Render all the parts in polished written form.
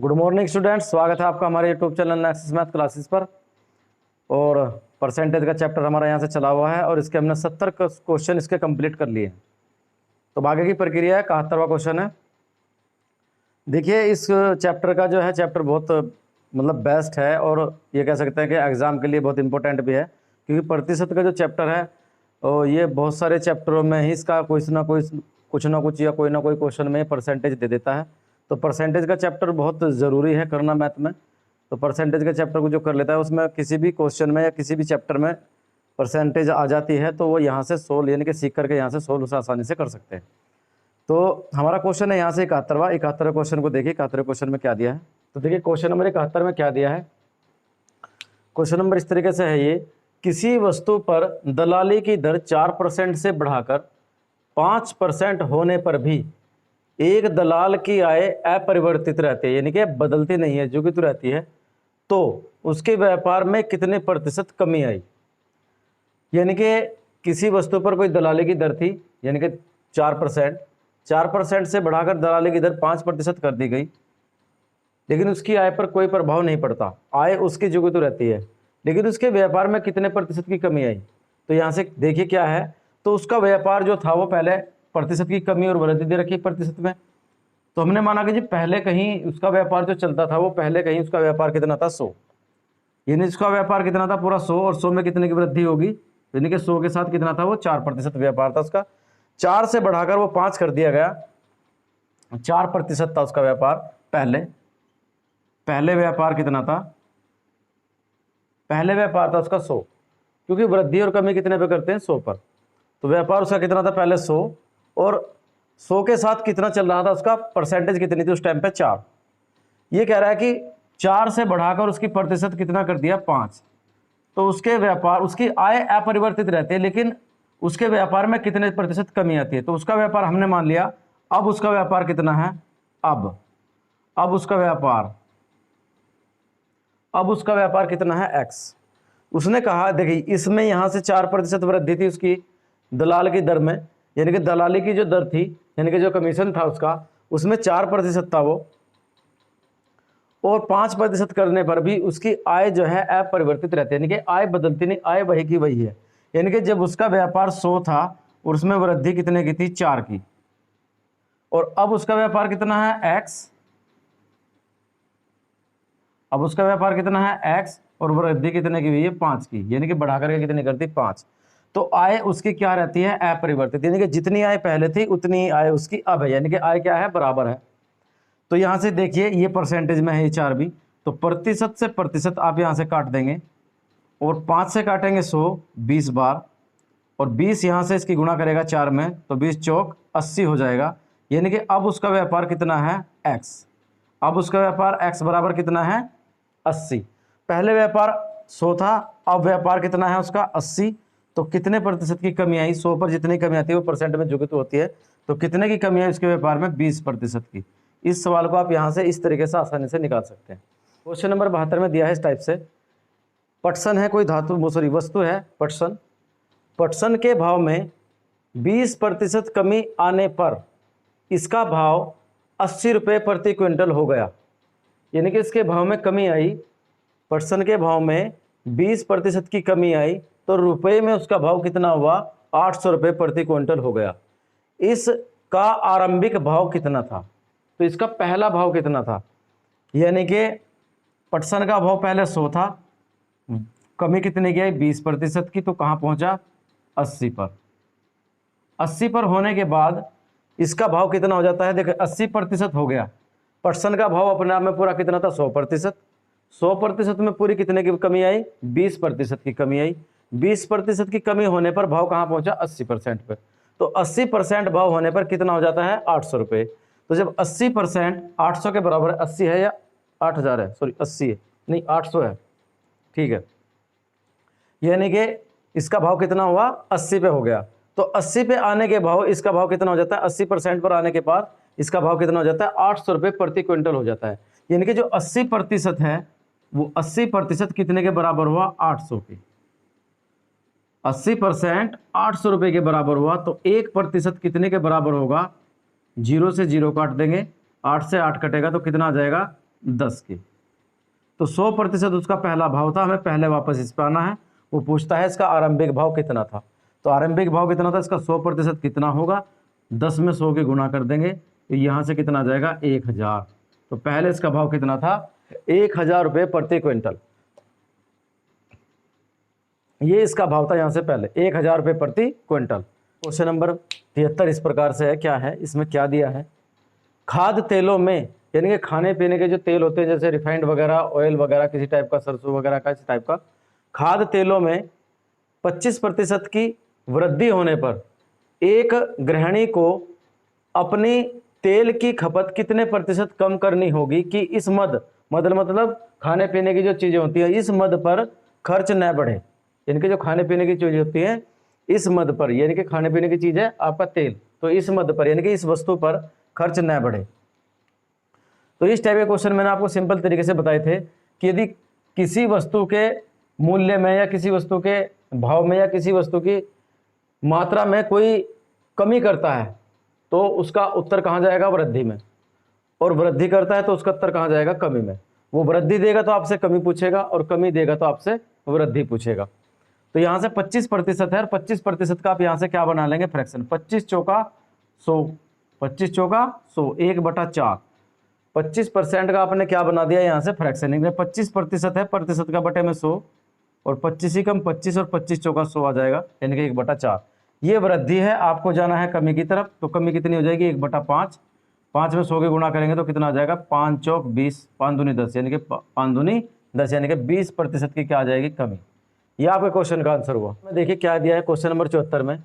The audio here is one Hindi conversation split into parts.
गुड मॉर्निंग स्टूडेंट्स, स्वागत है आपका हमारे YouTube channel nexus math classes पर। और परसेंटेज का चैप्टर हमारा यहाँ से चला हुआ है और इसके हमने 70 क्वेश्चन इसके कंप्लीट कर लिए हैं। तो आगे की प्रक्रिया है, 71वां क्वेश्चन है। देखिए, इस चैप्टर का जो है चैप्टर बहुत मतलब बेस्ट है और ये कह सकते हैं कि एग्ज़ाम के लिए बहुत इंपॉर्टेंट भी है, क्योंकि प्रतिशत का जो चैप्टर है और ये बहुत सारे चैप्टरों में ही इसका कुछ ना कुछ या कोई ना कोई क्वेश्चन में परसेंटेज दे देता है। तो परसेंटेज का चैप्टर बहुत ज़रूरी है करना मैथ में। तो परसेंटेज के चैप्टर को जो कर लेता है उसमें किसी भी क्वेश्चन में या किसी भी चैप्टर में परसेंटेज आ जाती है तो वो यहाँ से सोल्व यानी कि सीख करके यहाँ से सोल्व उसे आसानी से कर सकते हैं। तो हमारा क्वेश्चन है यहाँ से 71वां क्वेश्चन को देखिए। 71वें क्वेश्चन में क्या दिया है, तो देखिए क्वेश्चन नंबर 71 में क्या दिया है। क्वेश्चन नंबर इस तरीके से है ये, किसी वस्तु पर दलाली की दर 4% से बढ़ाकर 5% होने पर भी एक दलाल की आय अपरिवर्तित रहती है, यानी कि बदलती नहीं है, जो कि तो रहती है, तो उसके व्यापार में कितने प्रतिशत कमी आई। यानी कि किसी वस्तु पर कोई दलाली की दर थी यानी कि 4% से बढ़ाकर दलाली की दर 5% कर दी गई, लेकिन उसकी आय पर कोई प्रभाव नहीं पड़ता, आय उसकी जो कि तो रहती है, लेकिन उसके व्यापार में कितने प्रतिशत की कमी आई। तो यहाँ से देखिए क्या है, तो उसका व्यापार जो था वो पहले प्रतिशत की कमी और वृद्धि दे रखी प्रतिशत में। तो हमने माना कि जी पहले कहीं उसका व्यापार जो चलता था वो पहले कहीं उसका व्यापार कितना था 100, यानी उसका व्यापार कितना था पूरा 100, और 100 में कितने की वृद्धि होगी, यानी कि 100 के साथ कितना था वो 4% व्यापार था उसका। 4 से बढ़ाकर वो 5 कर दिया गया, 4% था उसका व्यापार। पहले व्यापार कितना था, पहले व्यापार था उसका 100, क्योंकि वृद्धि और कमी कितने पे करते हैं 100 पर। तो व्यापार उसका कितना था पहले 100, और 100 के साथ कितना चल रहा था उसका परसेंटेज कितनी थी उस टाइम पे 4। ये कह रहा है कि 4 से बढ़ाकर उसकी प्रतिशत कितना कर दिया 5। तो उसके व्यापार उसकी आय अपरिवर्तित रहती है, लेकिन उसके व्यापार में कितने प्रतिशत कमी आती है। तो उसका व्यापार हमने मान लिया, अब उसका व्यापार कितना है, अब उसका व्यापार कितना है x। उसने कहा देखिए इसमें यहां से 4% वृद्धि थी उसकी दलाल की दर में, यानी कि दलाली की जो दर थी यानी कि जो कमीशन था उसका, उसमें 4% था वो, और 5% करने पर भी उसकी आय जो है अपरिवर्तित रहती है, यानी कि आय बदलती नहीं, आय वही की वही है। यानी कि जब उसका व्यापार 100 था और उसमें वृद्धि कितने की थी 4 की, और अब उसका व्यापार कितना है x, अब उसका व्यापार कितना है x और वृद्धि कितने की हुई है 5 की, यानी कि बढ़ा करके कितनी करती 5। तो आय उसकी क्या रहती है अपरिवर्तित, यानी कि जितनी आय पहले थी उतनी आय उसकी अब है, यानी कि आय क्या है बराबर है। तो यहां से देखिए ये परसेंटेज में है ये 4 भी, तो प्रतिशत से प्रतिशत आप यहां से काट देंगे और 5 से काटेंगे 100 20 बार, और 20 यहां से इसकी गुणा करेगा 4 में, तो 20 चौक 80 हो जाएगा। यानी कि अब उसका व्यापार कितना है x, अब उसका व्यापार x बराबर कितना है 80। पहले व्यापार 100 था, अब व्यापार कितना है उसका 80। तो कितने प्रतिशत की कमी आई, 100 पर जितनी कमी आती है वो परसेंट में जुगित होती है, तो कितने की कमी आई उसके व्यापार में 20% की। इस सवाल को आप यहां से इस तरीके से आसानी से निकाल सकते हैं। क्वेश्चन नंबर 72 में दिया है इस टाइप से, पटसन है कोई धातु सॉरी वस्तु है पटसन के भाव में 20% कमी आने पर इसका भाव 80 रुपये प्रति क्विंटल हो गया। यानी कि इसके भाव में कमी आई, पटसन के भाव में 20% की कमी आई, तो रुपए में उसका भाव कितना हुआ 800 रुपये प्रति क्विंटल हो गया। इसका आरंभिक भाव कितना था, तो इसका पहला भाव कितना था, यानी कि पटसन का भाव पहले 100 था, कमी कितने की आई 20% की, तो कहां पहुंचा 80 पर। 80 पर होने के बाद इसका भाव कितना हो जाता है, देखिए 80% हो गया, पटसन का भाव अपने आप में पूरा कितना था 100%, 100% में पूरी कितने की कमी आई 20% की कमी आई। 20% की कमी होने पर भाव कहां पहुंचा 80% पे, तो 80% भाव होने पर कितना हो जाता है 800 रुपये। तो जब 80% 800 के बराबर 80 है या 8000 है, सॉरी 80 है नहीं 800 है, ठीक है, यानी कि इसका भाव कितना हुआ 80 पे हो गया। तो 80 पे आने के भाव इसका भाव कितना हो जाता है, 80% पर आने के बाद इसका भाव कितना हो जाता है 800 रुपये प्रति क्विंटल हो जाता है। यानी कि जो 80% है वो 80% कितने के बराबर हुआ 800 के, 80% 800 रुपये के बराबर हुआ। तो 1% कितने के बराबर होगा, 0 से 0 काट देंगे, 8 से 8 कटेगा तो कितना आ जाएगा 10 की। तो 100% उसका पहला भाव था, हमें पहले वापस इस पर आना है। वो पूछता है इसका आरंभिक भाव कितना था, तो आरंभिक भाव कितना था, इसका 100% कितना होगा, 10 में 100 के गुणा कर देंगे, तो यहाँ से कितना आ जाएगा 1000। तो पहले इसका भाव कितना था, 1000 रुपये प्रति क्विंटल, ये इसका भाव था यहाँ से पहले 1000 रुपये प्रति क्विंटल। क्वेश्चन नंबर 73 इस प्रकार से है, क्या है इसमें, क्या दिया है, खाद्य तेलों में, यानी कि खाने पीने के जो तेल होते हैं जैसे रिफाइंड वगैरह, ऑयल वगैरह, किसी टाइप का सरसों वगैरह का, इस टाइप का, खाद्य तेलों में 25% की वृद्धि होने पर एक गृहिणी को अपनी तेल की खपत कितने प्रतिशत कम करनी होगी कि इस मद मतलब खाने पीने की जो चीज़ें होती हैं इस मद पर खर्च न बढ़े। यानी कि जो खाने पीने की चीज़ें होती हैं इस मद पर, यानी कि खाने पीने की चीज़ है आपका तेल, तो इस मद पर यानी कि इस वस्तु पर खर्च न बढ़े। तो इस टाइप के क्वेश्चन मैंने आपको सिंपल तरीके से बताए थे कि यदि किसी वस्तु के मूल्य में या किसी वस्तु के भाव में या किसी वस्तु की मात्रा में कोई कमी करता है तो उसका उत्तर कहाँ जाएगा, वृद्धि में, और वृद्धि करता है तो उसका उत्तर कहाँ जाएगा, कमी में। वो वृद्धि देगा तो आपसे कमी पूछेगा और कमी देगा तो आपसे वृद्धि पूछेगा। तो यहाँ से 25% है और 25% का आप यहाँ से क्या बना लेंगे, फ्रैक्शन। 25 चौका 100, 25 चौका 100, 1/4, 25% का आपने क्या बना दिया यहाँ से, फ्रैक्शन। 25% है, प्रतिशत का बटे में 100, और 25 ही कम 25 और 25 चौका 100 आ जाएगा, यानी कि 1/4। ये वृद्धि है, आपको जाना है कमी की तरफ, तो कमी कितनी हो जाएगी, 1/5। 5 में 100 के गुणा करेंगे तो कितना आ जाएगा, 5 चौक 20, 5 दूनी 10, यानी कि 5 दूनी 10, यानी कि 20% की क्या आ जाएगी, कमी। ये आपके क्वेश्चन का आंसर हुआ। देखिए क्या दिया है क्वेश्चन नंबर 74 में,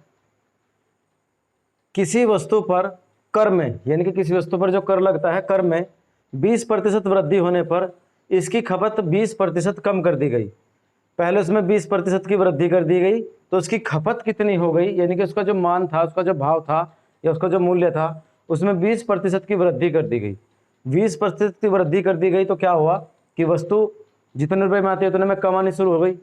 किसी वस्तु पर कर में, यानी कि किसी वस्तु पर जो कर लगता है, कर में 20% वृद्धि होने पर इसकी खपत 20% कम कर दी गई। पहले उसमें 20% की वृद्धि कर दी गई तो उसकी खपत कितनी हो गई, यानी कि उसका जो मान था, उसका जो भाव था या उसका जो मूल्य था उसमें 20% की वृद्धि कर दी गई। 20% की वृद्धि कर दी गई तो क्या हुआ कि वस्तु जितने रुपए में आती है उतने में कमानी शुरू हो गई।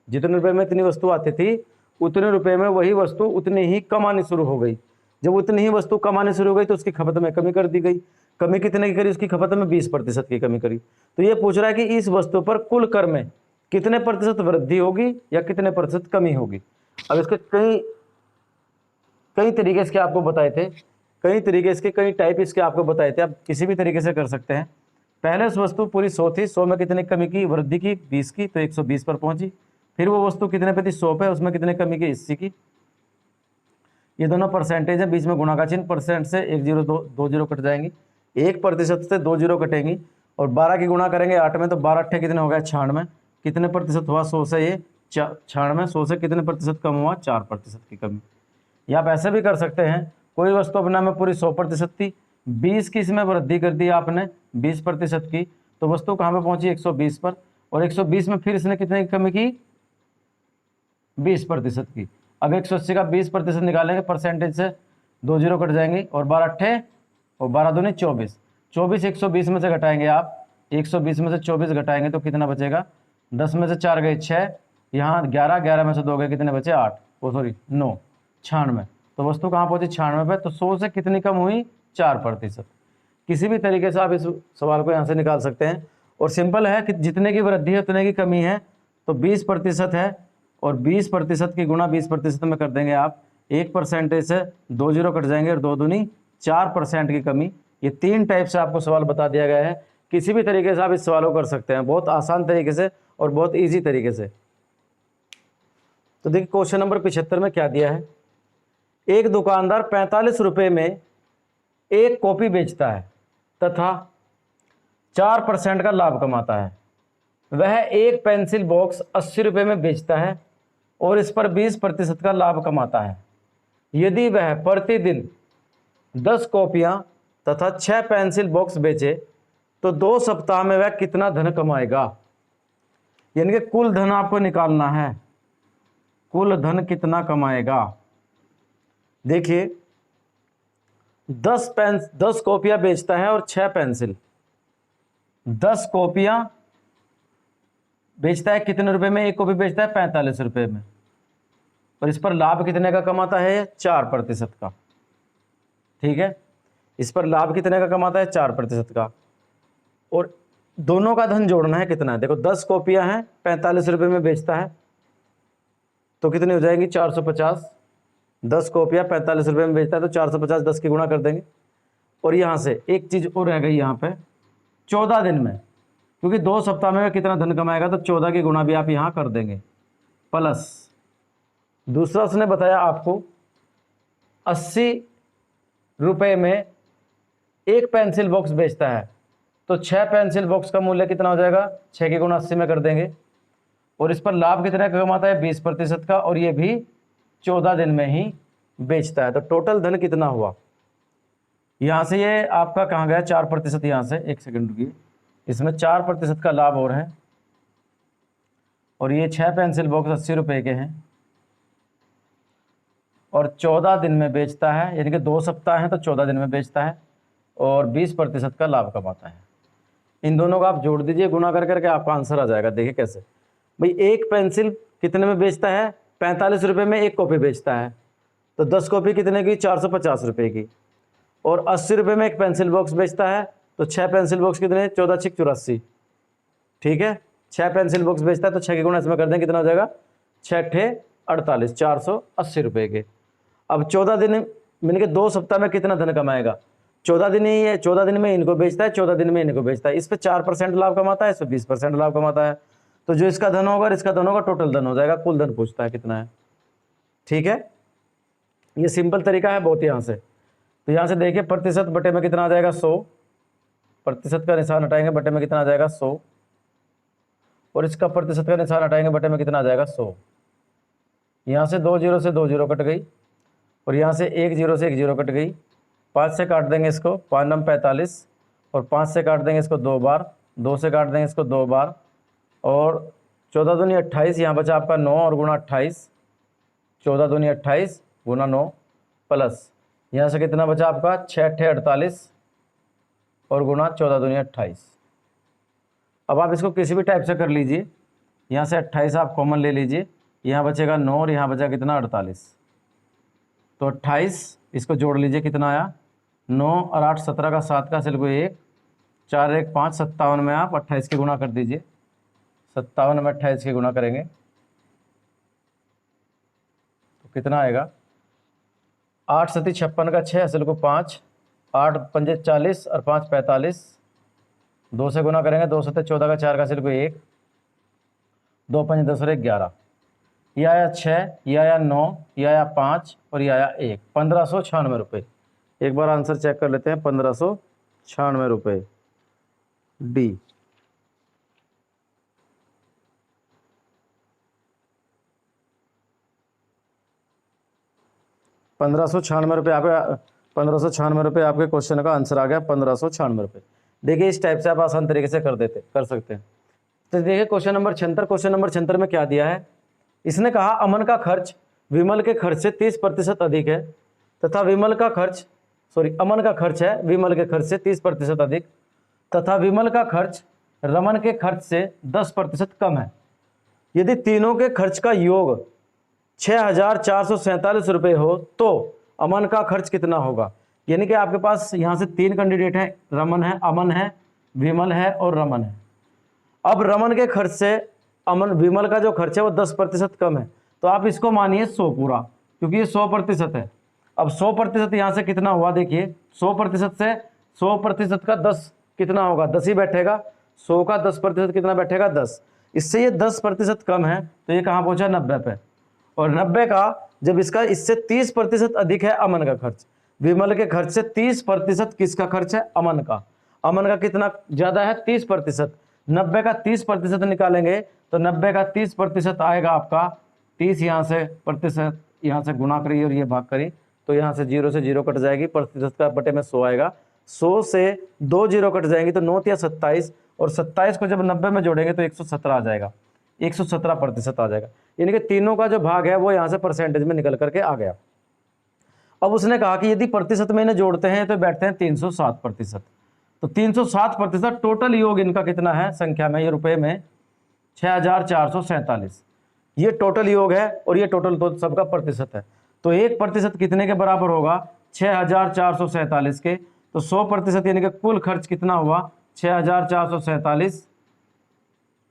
जितने रुपए में इतनी वस्तु आती थी उतने रुपए में वही वस्तु उतनी ही कमानी शुरू हो गई। जब उतनी ही वस्तु कमानी शुरू हो गई तो उसकी खपत में कमी कर दी गई। कमी कितने की करी, उसकी खपत में 20% की कमी करी। तो ये पूछ रहा है कि इस वस्तु पर कुल कर में कितने प्रतिशत वृद्धि होगी या कितने प्रतिशत कमी होगी। अब इसके कई तरीके इसके आपको बताए थे, कई तरीके इसके, कई टाइप इसके आपको बताए थे। आप किसी भी तरीके से कर सकते हैं। पहले उस वस्तु पूरी 100 थी, 100 में कितने कमी की, वृद्धि की 20 की, तो 120 पर पहुंची। फिर वो वस्तु कितने पे थी, 100 पे, उसमें कितने कमी की, 80 की। ये दोनों परसेंटेज है, बीच में गुणा का चिन्ह, परसेंट से 1 0 2 0 कट जाएंगी, 1% से 2 0 कटेंगी, और 12 की गुणा करेंगे 8 में तो 12 8 कितने हो गया, 96। कितने प्रतिशत हुआ, 100 से ये 96, 100 से कितने प्रतिशत कम हुआ, 4% की कमी। या आप ऐसे भी कर सकते हैं, कोई वस्तु अपना में पूरी 100% थी, 20 की इसमें वृद्धि कर दी आपने 20% की, तो वस्तु कहाँ पे पहुंची, 120 पर, और 120 में फिर इसने कितने की कमी की, 20% की। अब 180 का 20% निकालेंगे, परसेंटेज से 2 0 कट जाएंगे, और 12 8 और 12 दूनी 24, 24 120 में से घटाएंगे आप, 120 में से 24 घटाएंगे तो कितना बचेगा, 10 में से 4 गए 6, यहाँ 11, 11 में से 2 गए कितने बचे, 8, ओ सॉरी 9, 96। तो वस्तु कहाँ पहुंची, 96 पे। तो 100 से कितनी कम हुई, 4%। किसी भी तरीके से आप इस सवाल को यहाँ से निकाल सकते हैं, और सिंपल है कि जितने की वृद्धि है उतने की कमी है, तो 20% है, और 20% की गुणा 20% में कर देंगे आप, 1% से 2 0 कट जाएंगे, और 2 दूनी 4% की कमी। ये 3 टाइप से आपको सवाल बता दिया गया है। किसी भी तरीके से आप इस सवाल को कर सकते हैं, बहुत आसान तरीके से और बहुत ईजी तरीके से। तो देखिए क्वेश्चन नंबर 75 में क्या दिया है, एक दुकानदार 45 रुपये में एक कॉपी बेचता है तथा 4% का लाभ कमाता है। वह एक पेंसिल बॉक्स 80 रुपये में बेचता है और इस पर 20% का लाभ कमाता है। यदि वह प्रतिदिन 10 कॉपियां तथा 6 पेंसिल बॉक्स बेचे तो 2 सप्ताह में वह कितना धन कमाएगा। यानी कि कुल धन आपको निकालना है, कुल धन कितना कमाएगा। देखिए 10 कॉपियां बेचता है और 6 पेंसिल, 10 कॉपियां बेचता है कितने रुपए में, एक कॉपी बेचता है 45 रुपये में, और इस पर लाभ कितने का कमाता है, 4% का। ठीक है, इस पर लाभ कितने का कमाता है, 4% का। और दोनों का धन जोड़ना है कितना है। देखो 10 कॉपियां हैं, 45 रुपये में बेचता है, तो कितनी हो जाएंगी 450। 10 कॉपियां 45 रुपये में बेचता है तो 450 10 की गुणा कर देंगे। और यहाँ से एक चीज़ और रह गई यहाँ पे, 14 दिन में, क्योंकि 2 सप्ताह में कितना धन कमाएगा तो 14 की गुणा भी आप यहाँ कर देंगे। प्लस दूसरा उसने बताया आपको 80 रुपये में एक पेंसिल बॉक्स बेचता है, तो 6 पेंसिल बॉक्स का मूल्य कितना हो जाएगा, 6 की गुणा 80 में कर देंगे। और इस पर लाभ कितना कमाता है, 20% का, और ये भी 14 दिन में ही बेचता है। तो टोटल धन कितना हुआ, यहाँ से ये आपका कहाँ गया 4%, यहाँ से 1 सेकंड रुकिए, इसमें 4% का लाभ और है। और ये 6 पेंसिल बॉक्स 80 रुपये के हैं और 14 दिन में बेचता है, यानी कि 2 सप्ताह हैं तो 14 दिन में बेचता है और 20% का लाभ कमाता है। इन दोनों का आप जोड़ दीजिए, गुना कर करके आपका आंसर आ जाएगा। देखिए कैसे भाई, एक पेंसिल कितने में बेचता है, 45 रुपये में एक कॉपी बेचता है, तो 10 कॉपी कितने की, 450 रुपये की। और 80 रुपये में एक पेंसिल बॉक्स बेचता है, तो 6 पेंसिल बॉक्स कितने, 14 6 84, ठीक है। 6 पेंसिल बॉक्स बेचता है तो 6 की गुणा इसमें कर दें, कितना हो जाएगा 6 ठे 48, 480 रुपये के। अब 14 दिन यानी कि 2 सप्ताह में कितना धन कमाएगा, 14 दिन ही है, 14 दिन में इनको बेचता है, 14 दिन में इनको बेचता है। इस पर 4% लाभ कमाता है, इस पर 20% लाभ कमाता है। तो जो इसका धन होगा इसका धन होगा, टोटल धन हो जाएगा, कुल धन पूछता है कितना है, ठीक है। ये सिंपल तरीका है बहुत यहाँ से। तो यहाँ से देखिए प्रतिशत बटे में कितना आ जाएगा 100, प्रतिशत का निशान हटाएंगे बटे में कितना आ जाएगा 100, और इसका प्रतिशत का निशान हटाएंगे बटे में कितना आ जाएगा 100। यहाँ से 2 जीरो से 2 जीरो कट गई, और यहाँ से 1 जीरो से 1 जीरो कट गई। 5 से काट देंगे इसको, 5 नम 45, और 5 से काट देंगे इसको 2 बार, 2 से काट देंगे इसको 2 बार, और 14 दूनी 28, यहाँ बचा आपका 9 और गुणा 28, 14 दूनी 28 गुणा 9, प्लस यहाँ से कितना बचा आपका 6 ठे 48 और गुणा 14 दूनी 28। अब आप इसको किसी भी टाइप से कर लीजिए, यहाँ से 28 आप कॉमन ले लीजिए, यहाँ बचेगा 9 और यहाँ बचा कितना 48, तो 28 इसको जोड़ लीजिए कितना आया 9 और 8 17 का 7 का सिर्फ 1, 4 1 5 57 में आप 28 की गुणा कर दीजिए, 57 में 28 की गुणा करेंगे तो कितना आएगा 8 सती 56 का 6 असल को 5, 8 पंजे 40 और 5 45, 2 से गुना करेंगे 2 सते 14 का 4 का सिर्फ 1, 2 पंजे 10 और 1 11, ये आया 6, ये आया 9, ये आया 5 और ये आया 1, 1596 रुपये। एक बार आंसर चेक कर लेते हैं, 1596 रुपये डी। 1596 रुपये आपका, 1596 रुपये आपके क्वेश्चन का आंसर आ गया, 1596 रुपये। देखिए इस टाइप से आप आसान तरीके से कर सकते हैं। तो देखिए क्वेश्चन नंबर 76, क्वेश्चन नंबर 76 में क्या दिया है, इसने कहा अमन का खर्च विमल के खर्च से 30% अधिक है, तथा विमल का खर्च अमन का खर्च है विमल के खर्च से 30% अधिक, तथा विमल का खर्च रमन के खर्च से 10% कम है। यदि तीनों के खर्च का योग 6,447 रुपये हो तो अमन का खर्च कितना होगा। यानी कि आपके पास यहाँ से 3 कैंडिडेट हैं, रमन है, अमन है, विमल है और रमन है। अब रमन के खर्च से विमल का जो खर्च है वो 10% कम है, तो आप इसको मानिए 100 पूरा, क्योंकि ये 100% है। अब 100% यहाँ से कितना हुआ, देखिए 100% से 100% का 10 कितना होगा, 10 ही बैठेगा, 100 का 10% कितना बैठेगा 10, इससे ये 10% कम है, तो ये कहाँ पहुँचा 90 पे। और 90 का जब इसका इससे 30% अधिक है अमन का खर्च, विमल के खर्च से 30% किसका खर्च है, अमन का। अमन का कितना ज़्यादा है 30%, 90 का 30% निकालेंगे तो 90 का 30% आएगा आपका 30, यहाँ से प्रतिशत यहाँ से गुणा करिए और ये भाग करिए, तो यहाँ से 0 से 0 कट जाएगी, प्रतिशत का बटे में 100 आएगा, 100 से 2 0 कट जाएंगी तो 9 या 27, और 27 को जब 90 में जोड़ेंगे तो 117 आ जाएगा, 117% आ जाएगा। यानी कि तीनों का जो भाग है वो यहाँ से परसेंटेज में निकल करके आ गया। अब उसने कहा कि यदि प्रतिशत में इन्हें जोड़ते हैं तो बैठते हैं 307%, तो 307% टोटल योग इनका कितना है संख्या में, ये रुपए में 6,447, ये टोटल योग है, और ये टोटल तो सबका प्रतिशत है। तो 1% कितने के बराबर होगा 6,447 के, तो 100% यानी कि कुल खर्च कितना हुआ 6,447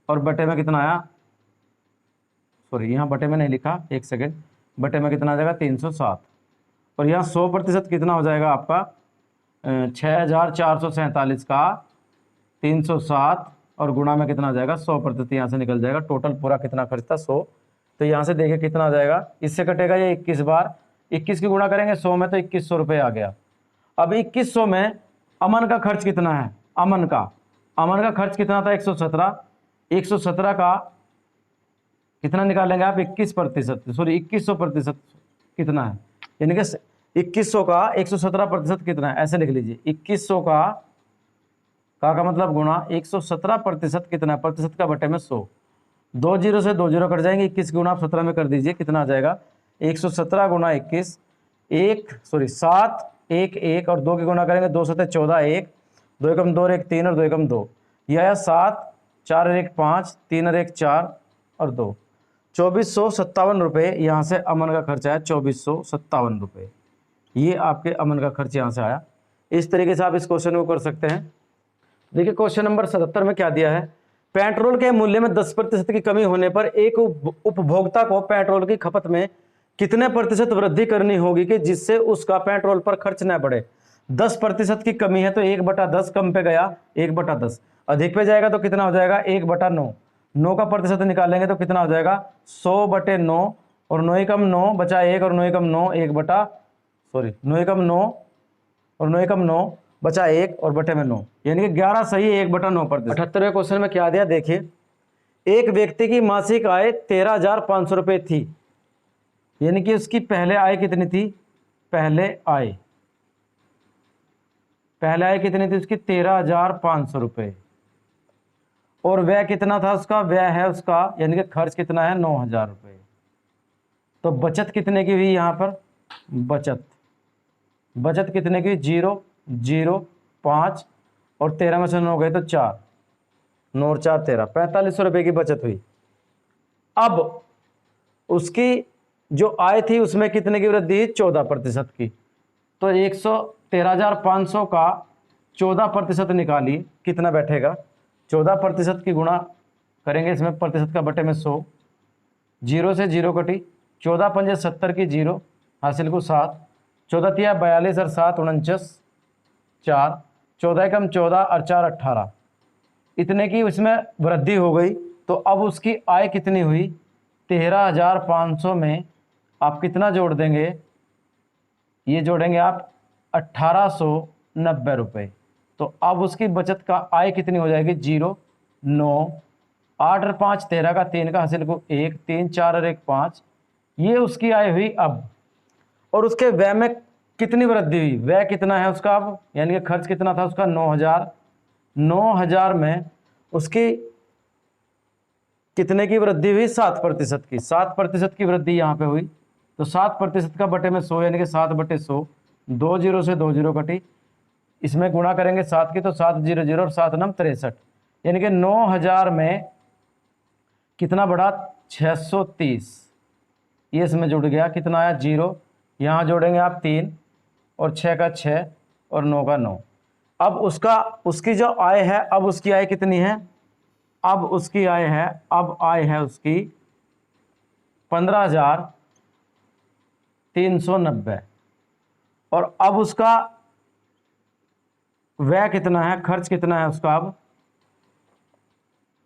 और बटे में कितना आया, सॉरी यहाँ बटे में नहीं लिखा, एक सेकेंड, बटे में कितना आ जाएगा 307 और यहाँ 100% कितना हो जाएगा आपका 6,447 का 307 और गुणा में कितना आ जाएगा 100%, यहाँ से निकल जाएगा टोटल पूरा कितना खर्च था 100। तो यहाँ से देखिए कितना आ जाएगा, इससे कटेगा ये 21 बार, 21 की गुणा करेंगे 100 में तो 2100 रुपये आ गया। अब 2100 में अमन का खर्च कितना है, अमन का खर्च कितना था 117, 117 का कितना निकालेंगे आप 21%, सॉरी 2100% कितना है, यानी कि 2100 का 117% कितना है, ऐसे लिख लीजिए 2100 का मतलब गुणा 117% कितना है, प्रतिशत का बटे में 100, 2 जीरो से 2 जीरो कट जाएंगे, 21 गुणा आप 17 में कर दीजिए, कितना आ जाएगा 117 गुणा 21, 7 1 1 और 2 की गुणा करेंगे 2 7 14, 1 2 एकम 2 और 1 3 और 2 एकम 2, यह आया 7 4 और 1 5 3 और 1 4 और 2, 2457 रुपये यहाँ से अमन का खर्च आया, 2457 रुपये, ये आपके अमन का खर्च यहाँ से आया। इस तरीके से आप इस क्वेश्चन को कर सकते हैं। देखिए क्वेश्चन नंबर 77 में क्या दिया है, पेट्रोल के मूल्य में 10% की कमी होने पर एक उपभोक्ता को पेट्रोल की खपत में कितने प्रतिशत वृद्धि करनी होगी कि जिससे उसका पेट्रोल पर खर्च न बढ़े। 10% की कमी है तो 1/10 कम पे गया 1/10, अधिक पे जाएगा तो कितना हो जाएगा 1/9, 9 का प्रतिशत निकालेंगे तो कितना हो जाएगा 100/9 और 9 एकम 9 बचा 1 और 9 एकम 9 9 एकम 9 और 9 एकम 9 बचा 1 और बटे में 9, यानी कि 11 सही 1/9%। 78वें क्वेश्चन में क्या दिया देखिए, एक व्यक्ति की मासिक आय 13,500 रुपये थी, यानी कि उसकी पहले आय कितनी थी, पहले आय कितनी थी उसकी 13,500 रुपये, और व्यय कितना था उसका, व्यय है उसका यानी कि खर्च कितना है 9,000 रुपये। तो बचत कितने की हुई यहाँ पर, बचत कितने की, 0 0 5 और 13 में से 9 गए तो 4, 9 और 4 13, 4500 रुपये की बचत हुई। अब उसकी जो आय थी उसमें कितने की वृद्धि हुई, 14% की, तो 113,500 का 14% निकालिए कितना बैठेगा, 14% की गुणा करेंगे इसमें प्रतिशत का बटे में 100, 0 से 0 कटी, 14 पंजे 70 की 0 हासिल को 7, 14 तिया 42 और 7 49 4, 14 एकम 14 और 4 18, इतने की उसमें वृद्धि हो गई। तो अब उसकी आय कितनी हुई, 13,500 में आप कितना जोड़ देंगे, ये जोड़ेंगे आप 1,890 रुपये। तो अब उसकी बचत का आय कितनी हो जाएगी, 0 9 8 और 5 13 का 3 का हासिल को 1 3 4 और 1 5, ये उसकी आय हुई अब। और उसके व्यय में कितनी वृद्धि हुई, व्यय कितना है उसका अब, यानी कि खर्च कितना था उसका 9,000, 9,000 में उसकी कितने की वृद्धि हुई, 7% की, 7% की वृद्धि यहाँ पे हुई। तो 7% का बटे में 100 यानी कि 7/100, 2 जीरो से 2 जीरो कटी, इसमें गुणा करेंगे 7 की तो 7 0 0 और 7 9 63, यानी कि 9,000 में कितना बढ़ा 630, ये इसमें जुड़ गया, कितना आया 0, यहाँ जोड़ेंगे आप 3 और 6 का 6 और 9 का 9। अब उसकी जो आय है, अब उसकी आय कितनी है, अब आय है उसकी 15,390, और अब उसका व्यय कितना है, खर्च कितना है उसका अब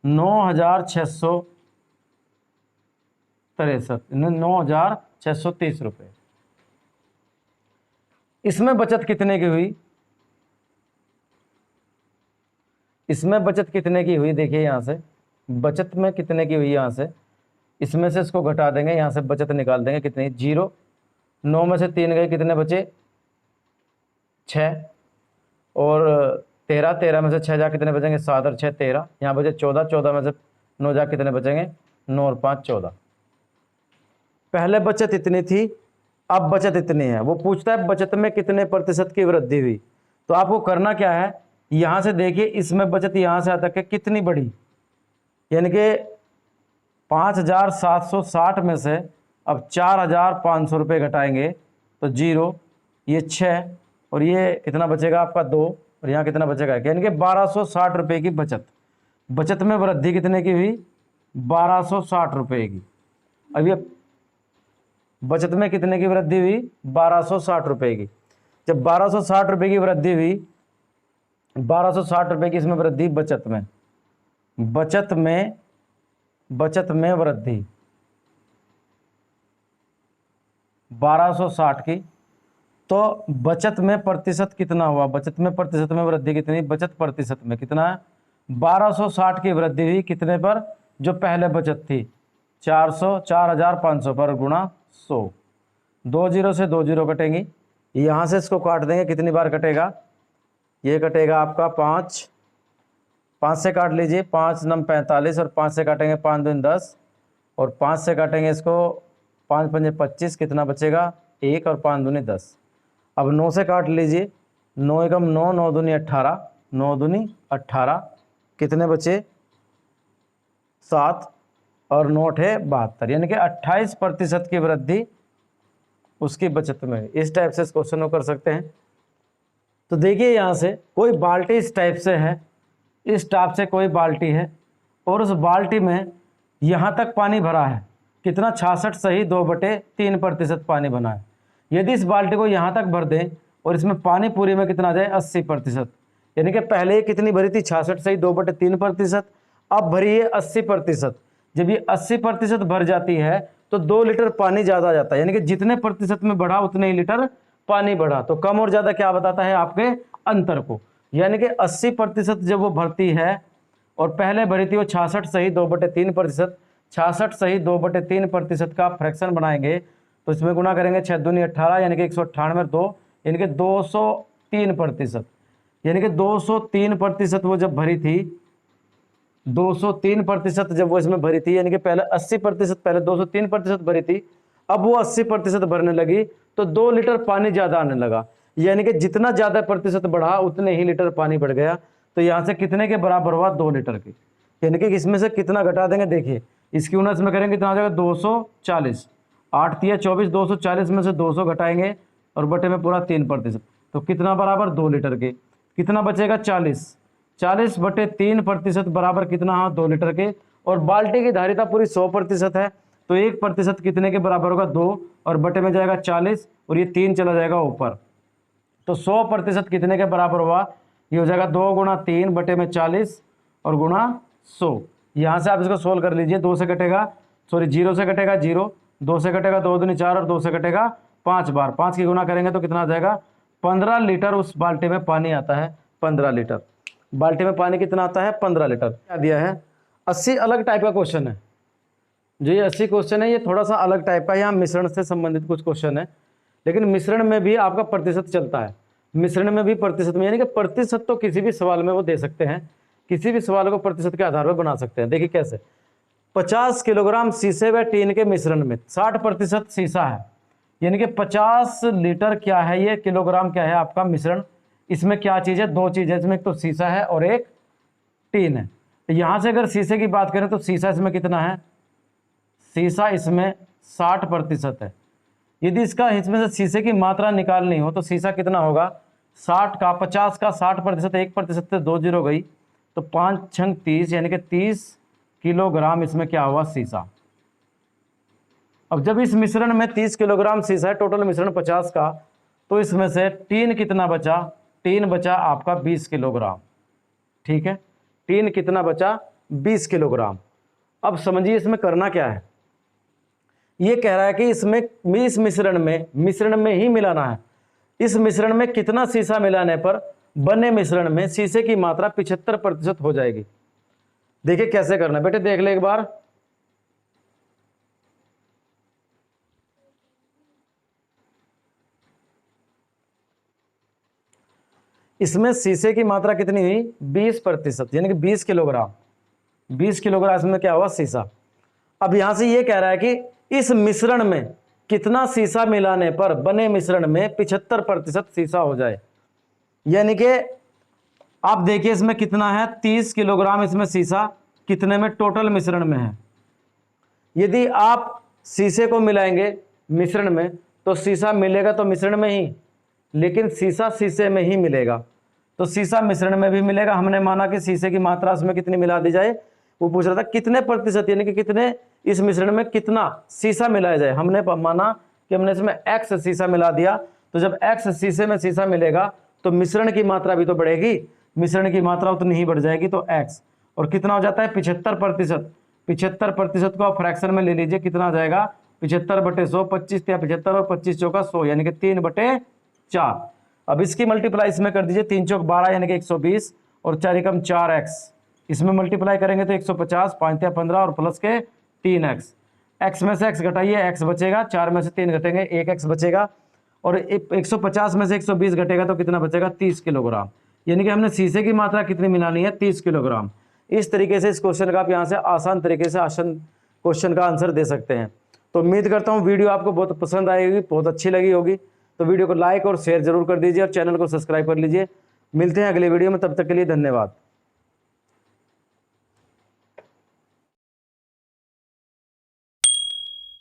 9,630 रुपये। इसमें बचत कितने की हुई, देखिए यहां से बचत में कितने की हुई, यहां से इसमें से इसको घटा देंगे, यहां से बचत निकाल देंगे कितनी, 0 9 में से 3 गए, कितने बचे 6 और 13 में से 6 जा कितने बचेंगे 7 और 6 13, यहाँ बचे 14, 14 में से 9 जा कितने बचेंगे 9 और 5 14। पहले बचत इतनी थी, अब बचत इतनी है। वो पूछता है बचत में कितने प्रतिशत की वृद्धि हुई, तो आपको करना क्या है, यहाँ से देखिए इसमें बचत यहाँ से तक के कितनी बढ़ी, यानी कि 5,760 में से अब 4,500 रुपये घटाएंगे तो 0, ये 6 और ये कितना बचेगा आपका 2, और यहाँ कितना बचेगा, यानी कि 1260 रुपये की बचत। बचत में वृद्धि कितने की हुई, 1260 रुपये की। अब ये बचत में कितने की वृद्धि हुई, 1260 रुपये की। जब 1260 रुपये की वृद्धि हुई, 1260 रुपये की इसमें वृद्धि बचत में, बचत में वृद्धि 1260 की, तो बचत में प्रतिशत कितना हुआ, बचत में प्रतिशत में वृद्धि कितनी, बचत प्रतिशत में कितना है, 1260 की वृद्धि हुई कितने पर, जो पहले बचत थी 4500 पर गुणा 100। 2 जीरो से 2 जीरो कटेंगी, यहाँ से इसको काट देंगे, कितनी बार कटेगा, ये कटेगा आपका 5 से काट लीजिए, 5 नम 45 और 5 से काटेंगे 5 दूनी 10 और 5 से काटेंगे इसको 5 पंजे 25, कितना बचेगा 1 और 5 दूनी 10। अब 9 से काट लीजिए, 9 एकम 9, 9 दूनी 18, 9 दूनी 18, कितने बचे 7 और 9 अठे 72, यानी कि 28% की वृद्धि उसकी बचत में। इस टाइप से इस क्वेश्चन को कर सकते हैं। तो देखिए यहाँ से कोई बाल्टी इस टाइप से है, इस टाइप से कोई बाल्टी है और उस बाल्टी में यहाँ तक पानी भरा है, कितना 66 सही 2/3% पानी बना है। यदि इस बाल्टी को यहाँ तक भर दें और इसमें पानी पूरी में कितना आ जाए 80%, यानी कि पहले ये कितनी भरी थी 66 सही 2/3%, अब भरी है 80%। जब ये 80% भर जाती है तो 2 लीटर पानी ज़्यादा आ जाता है, यानी कि जितने प्रतिशत में बढ़ा उतने ही लीटर पानी बढ़ा। तो कम और ज़्यादा क्या बताता है, आपके अंतर को, यानी कि 80% जब वो भरती है और पहले भरी थी वो 66 सही 2/3%, 66 सही 2/3% का फ्रैक्शन बनाएंगे तो इसमें गुना करेंगे 6 दूनी 18, यानी कि 198 2, यानी कि 203%, यानी कि 203% वो जब भरी थी, 203% जब वो इसमें भरी थी, यानी कि पहले 80%, पहले 203% भरी थी, अब वो 80% भरने लगी तो 2 लीटर पानी ज़्यादा आने लगा, यानी कि जितना ज़्यादा प्रतिशत बढ़ा उतने ही लीटर पानी बढ़ गया। तो यहाँ से कितने के बराबर हुआ, 2 लीटर की, यानी कि इसमें से कितना घटा देंगे, देखिए इसकी यूनिट में करेंगे कितना आ जाएगा 240, 8 तिया 24, 240 में से 200 घटाएंगे और बटे में पूरा 3%, तो कितना बराबर 2 लीटर के, कितना बचेगा 40/3% बराबर कितना, हाँ 2 लीटर के। और बाल्टी की धारिता पूरी 100% है, तो 1% कितने के बराबर होगा 2 और बटे में जाएगा 40 और ये 3 चला जाएगा ऊपर, तो 100% कितने के बराबर हुआ, ये हो जाएगा 2 गुणा 3 बटे में 40 और गुणा 100। यहाँ से आप इसको सोल्व कर लीजिए, 2 से कटेगा, सॉरी 0 से कटेगा 0, 2 से कटेगा 2 दूनी 4 और 2 से कटेगा 5 बार, 5 की गुना करेंगे तो कितना आ जाएगा 15 लीटर उस बाल्टी में पानी आता है, 15 लीटर बाल्टी में पानी कितना आता है 15 लीटर। क्या दिया है 80, अलग टाइप का क्वेश्चन है जो ये 80 क्वेश्चन है, ये थोड़ा सा अलग टाइप का, यहाँ मिश्रण से संबंधित कुछ क्वेश्चन है, लेकिन मिश्रण में भी आपका प्रतिशत चलता है, मिश्रण में भी प्रतिशत में, यानी कि प्रतिशत तो किसी भी सवाल में वो दे सकते हैं, किसी भी सवाल को प्रतिशत के आधार पर बना सकते हैं। देखिए कैसे, 50 किलोग्राम शीशे व टीन के मिश्रण में 60% शीशा है, यानी कि 50 लीटर क्या है, ये किलोग्राम क्या है आपका मिश्रण, इसमें क्या चीज़ है, 2 चीज़ है, इसमें एक तो शीशा है और एक टीन है। यहाँ से अगर शीशे की बात करें तो शीशा इसमें कितना है, शीशा इसमें 60% है। यदि इसका इसमें से शीशे की मात्रा निकालनी हो तो शीशा कितना होगा, 60 का 50 का 60%, 1% से 2 जीरो गई तो 5 छंग 30, यानी कि 30 किलोग्राम इसमें क्या हुआ शीशा। अब जब इस मिश्रण में 30 किलोग्राम शीशा है, टोटल मिश्रण 50 का, तो इसमें से टीन कितना बचा, टीन बचा आपका 20 किलोग्राम, ठीक है, टीन कितना बचा 20 किलोग्राम। अब समझिए इसमें करना क्या है, ये कह रहा है कि इसमें इस मिश्रण में ही मिलाना है, इस मिश्रण में कितना शीशा मिलाने पर बने मिश्रण में शीशे की मात्रा 75% हो जाएगी। देखिए कैसे करना है बेटे, देख ले एक बार, इसमें शीशे की मात्रा कितनी हुई 20%, यानी कि 20 किलोग्राम, 20 किलोग्राम इसमें क्या हुआ शीशा। अब यहां से ये कह रहा है कि इस मिश्रण में कितना शीशा मिलाने पर बने मिश्रण में 75% शीशा हो जाए, यानी कि आप देखिए इसमें कितना है 30 किलोग्राम इसमें शीशा कितने में टोटल मिश्रण में है। यदि आप शीशे को मिलाएंगे मिश्रण में तो शीशा मिलेगा तो मिश्रण में ही, लेकिन शीशा शीशे में ही मिलेगा। तो सीसा मिश्रण में भी मिलेगा। हमने माना कि शीशे की मात्रा उसमें कितनी मिला दी जाए, वो पूछ रहा था कितने प्रतिशत, यानी कि कितने इस मिश्रण में कितना सीसा मिलाया जाए। हमने माना कि हमने इसमें x सीसा मिला दिया, तो जब x शीशे में सीसा मिलेगा तो मिश्रण की मात्रा भी तो बढ़ेगी, मिश्रण की मात्रा उतनी ही बढ़ जाएगी, तो x। और कितना हो जाता है 75%। 75% को आप फ्रैक्शन में ले लीजिए, कितना आ जाएगा 75/100, 25 या 75 और 25 चौका 100 यानी कि 3/4। अब इसकी मल्टीप्लाई इसमें कर दीजिए, 3 चौक 12 यानी कि 120 और 4 एकम 4x, इसमें मल्टीप्लाई करेंगे तो 150, 5 या 15 और प्लस के 3x। x में से x घटाइए, x बचेगा, 4 में से 3 घटेंगे 1x बचेगा, और 150 में से 120 घटेगा तो कितना बचेगा 30 किलोग्राम। यानी कि हमने शीशे की मात्रा कितनी मिलानी है 30 किलोग्राम। इस तरीके से इस क्वेश्चन का आप यहाँ से आसान तरीके से आसान क्वेश्चन का आंसर दे सकते हैं। तो उम्मीद करता हूँ वीडियो आपको बहुत पसंद आएगी, बहुत अच्छी लगी होगी। तो वीडियो को लाइक और शेयर जरूर कर दीजिए और चैनल को सब्सक्राइब कर लीजिए। मिलते हैं अगले वीडियो में, तब तक के लिए धन्यवाद।